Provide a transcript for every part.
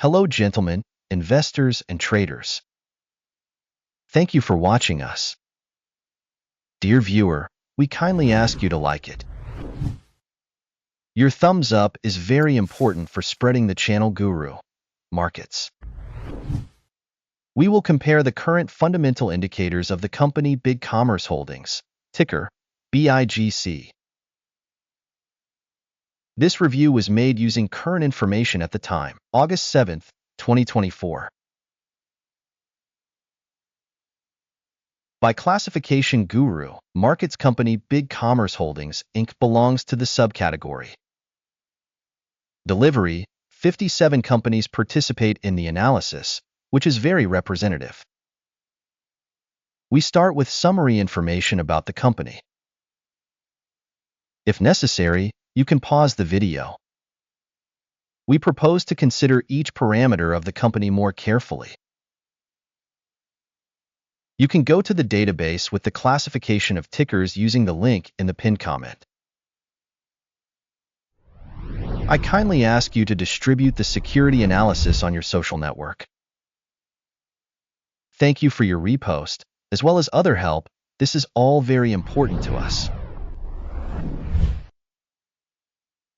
Hello, gentlemen, investors, and traders. Thank you for watching us. Dear viewer, we kindly ask you to like it. Your thumbs up is very important for spreading the channel Guru.Markets. We will compare the current fundamental indicators of the company BigCommerce Holdings, ticker BIGC. This review was made using current information at the time, August 7, 2024. By classification, Guru.Markets company BigCommerce Holdings Inc. belongs to the subcategory Delivery. 57 companies participate in the analysis, which is very representative. We start with summary information about the company. If necessary, you can pause the video. We propose to consider each parameter of the company more carefully. You can go to the database with the classification of tickers using the link in the pinned comment. I kindly ask you to distribute the security analysis on your social network. Thank you for your repost, as well as other help. This is all very important to us.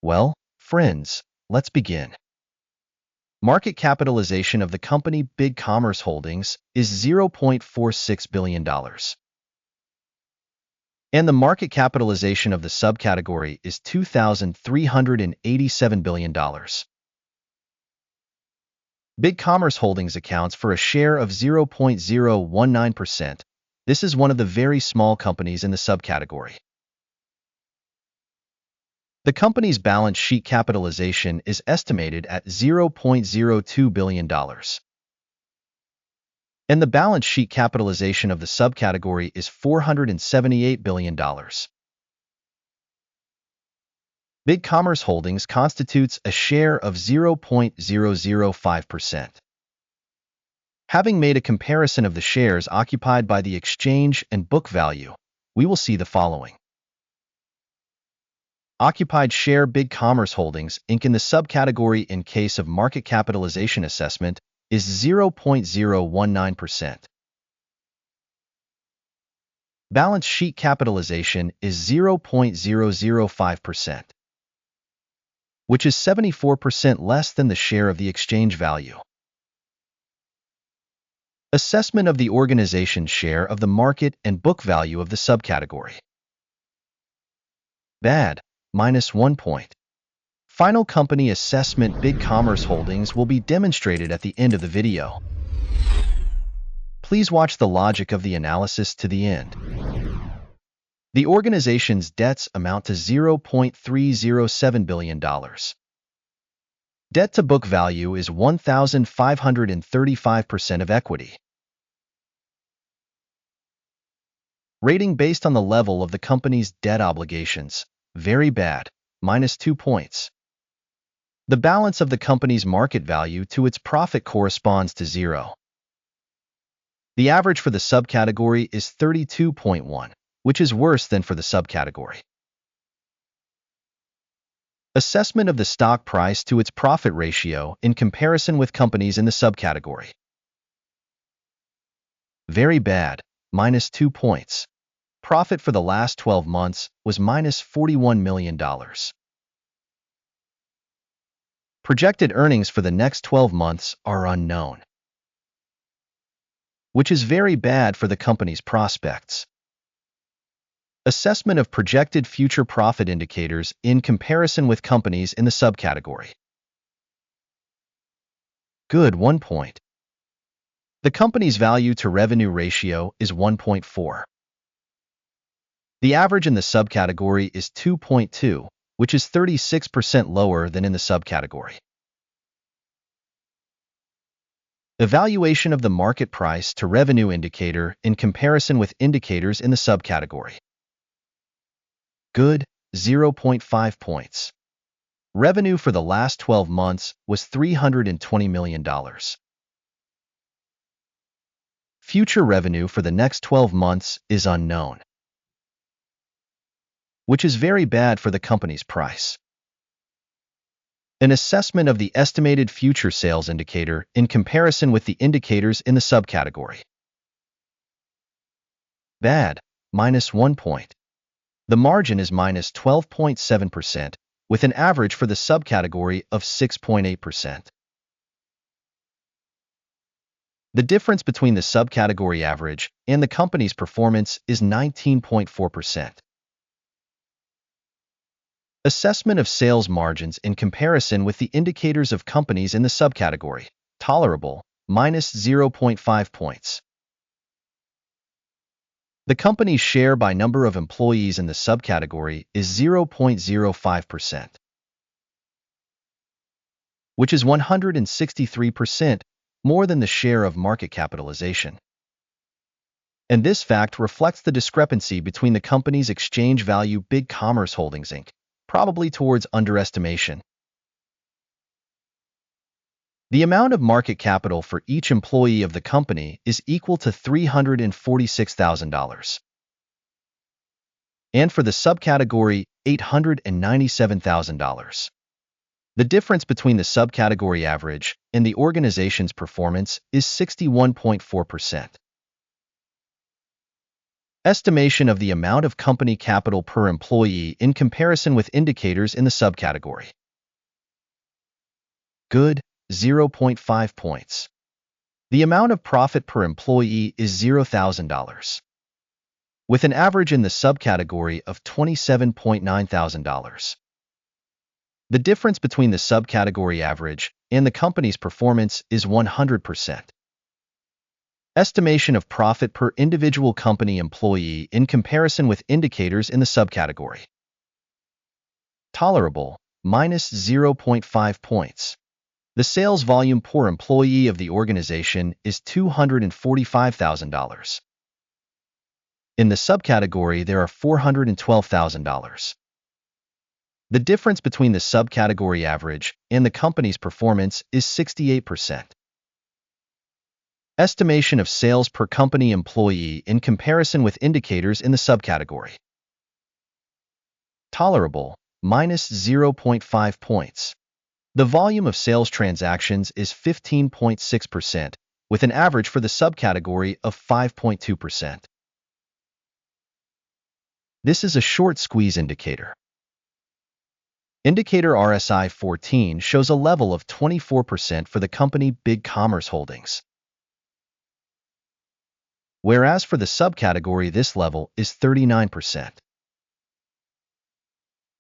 Well, friends, let's begin. Market capitalization of the company BigCommerce Holdings is $0.46 billion. And the market capitalization of the subcategory is $2,387 billion. BigCommerce Holdings accounts for a share of 0.019%. This is one of the very small companies in the subcategory. The company's balance sheet capitalization is estimated at $0.02 billion. And the balance sheet capitalization of the subcategory is $478 billion. BigCommerce Holdings constitutes a share of 0.005%. Having made a comparison of the shares occupied by the exchange and book value, we will see the following. Occupied share BigCommerce Holdings Inc. in the subcategory in case of market capitalization assessment is 0.019%. Balance sheet capitalization is 0.005%, which is 74% less than the share of the exchange value. Assessment of the organization's share of the market and book value of the subcategory. Bad. -1 point. Final company assessment BigCommerce Holdings will be demonstrated at the end of the video. Please watch the logic of the analysis to the end. The organization's debts amount to $0.307 billion. Debt to book value is 1,535% of equity. Rating based on the level of the company's debt obligations. Very bad. -2 points. The balance of the company's market value to its profit corresponds to 0. The average for the subcategory is 32.1, which is worse than for the subcategory. Assessment of the stock price to its profit ratio in comparison with companies in the subcategory. Very bad. -2 points. Profit for the last 12 months was -$41 million. Projected earnings for the next 12 months are unknown, which is very bad for the company's prospects. Assessment of projected future profit indicators in comparison with companies in the subcategory. Good. 1 point. The company's value to revenue ratio is 1.4. The average in the subcategory is 2.2, which is 36% lower than in the subcategory. Evaluation of the market price to revenue indicator in comparison with indicators in the subcategory. Good. 0.5 points. Revenue for the last 12 months was $320 million. Future revenue for the next 12 months is unknown, which is very bad for the company's price. An assessment of the estimated future sales indicator in comparison with the indicators in the subcategory. Bad, -1 point. The margin is -12.7%, with an average for the subcategory of 6.8%. The difference between the subcategory average and the company's performance is 19.4%. Assessment of sales margins in comparison with the indicators of companies in the subcategory. Tolerable, -0.5 points. The company's share by number of employees in the subcategory is 0.05%, which is 163% more than the share of market capitalization. And this fact reflects the discrepancy between the company's exchange value BigCommerce Holdings Inc., probably towards underestimation. The amount of market capital for each employee of the company is equal to $346,000. And for the subcategory, $897,000. The difference between the subcategory average and the organization's performance is 61.4%. Estimation of the amount of company capital per employee in comparison with indicators in the subcategory. Good, 0.5 points. The amount of profit per employee is $0,000, with an average in the subcategory of $27,900. The difference between the subcategory average and the company's performance is 100%. Estimation of profit per individual company employee in comparison with indicators in the subcategory. Tolerable, -0.5 points. The sales volume per employee of the organization is $245,000. In the subcategory, there are $412,000. The difference between the subcategory average and the company's performance is 68%. Estimation of sales per company employee in comparison with indicators in the subcategory. Tolerable, -0.5 points. The volume of sales transactions is 15.6%, with an average for the subcategory of 5.2%. This is a short squeeze indicator. Indicator RSI 14 shows a level of 24% for the company BigCommerce Holdings, whereas for the subcategory this level is 39%.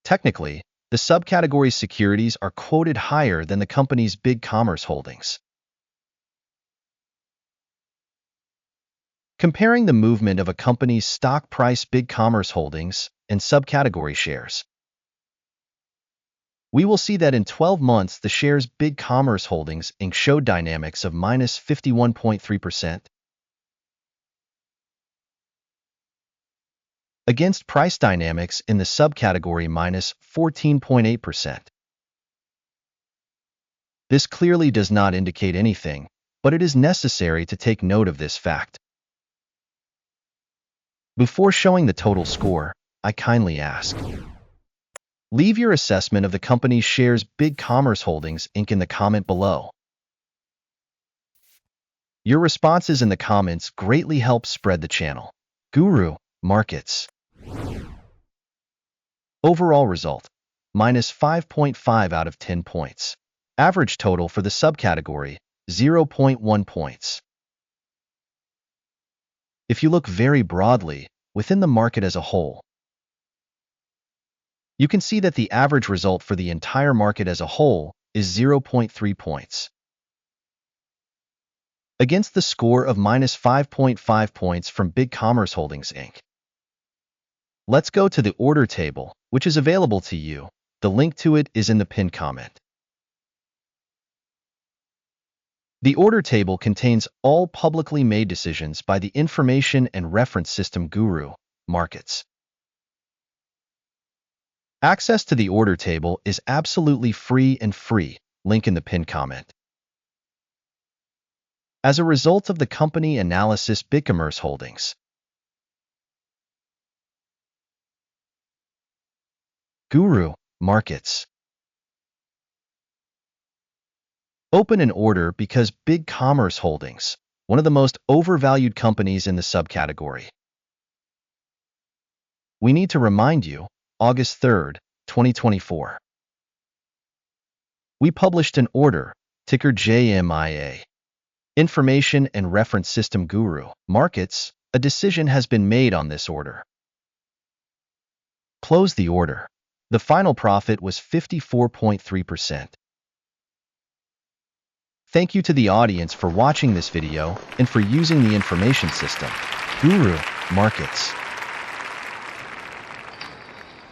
Technically, the subcategory securities are quoted higher than the company's BigCommerce Holdings. Comparing the movement of a company's stock price BigCommerce Holdings and subcategory shares, we will see that in 12 months the shares BigCommerce Holdings Inc. showed dynamics of -51.3%, against price dynamics in the subcategory -14.8%. This clearly does not indicate anything, but it is necessary to take note of this fact. Before showing the total score, I kindly ask, leave your assessment of the company's shares BigCommerce Holdings Inc. in the comment below. Your responses in the comments greatly help spread the channel. Guru.Markets. Overall result, -5.5 out of 10 points. Average total for the subcategory, 0.1 points. If you look very broadly, within the market as a whole, you can see that the average result for the entire market as a whole is 0.3 points, against the score of -5.5 points from BigCommerce Holdings Inc. Let's go to the order table, which is available to you. The link to it is in the pinned comment. The order table contains all publicly made decisions by the information and reference system Guru.Markets. Access to the order table is absolutely free, link in the pinned comment. As a result of the company analysis BigCommerce Holdings, Guru.Markets. Open an order because BigCommerce Holdings, one of the most overvalued companies in the subcategory. We need to remind you, August 3rd, 2024. We published an order, ticker JMIA. Information and reference System.GURU.Markets, a decision has been made on this order. Close the order. The final profit was 54.3%. Thank you to the audience for watching this video and for using the information system, Guru.Markets.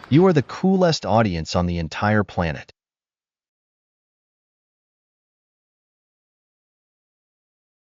You are the coolest audience on the entire planet.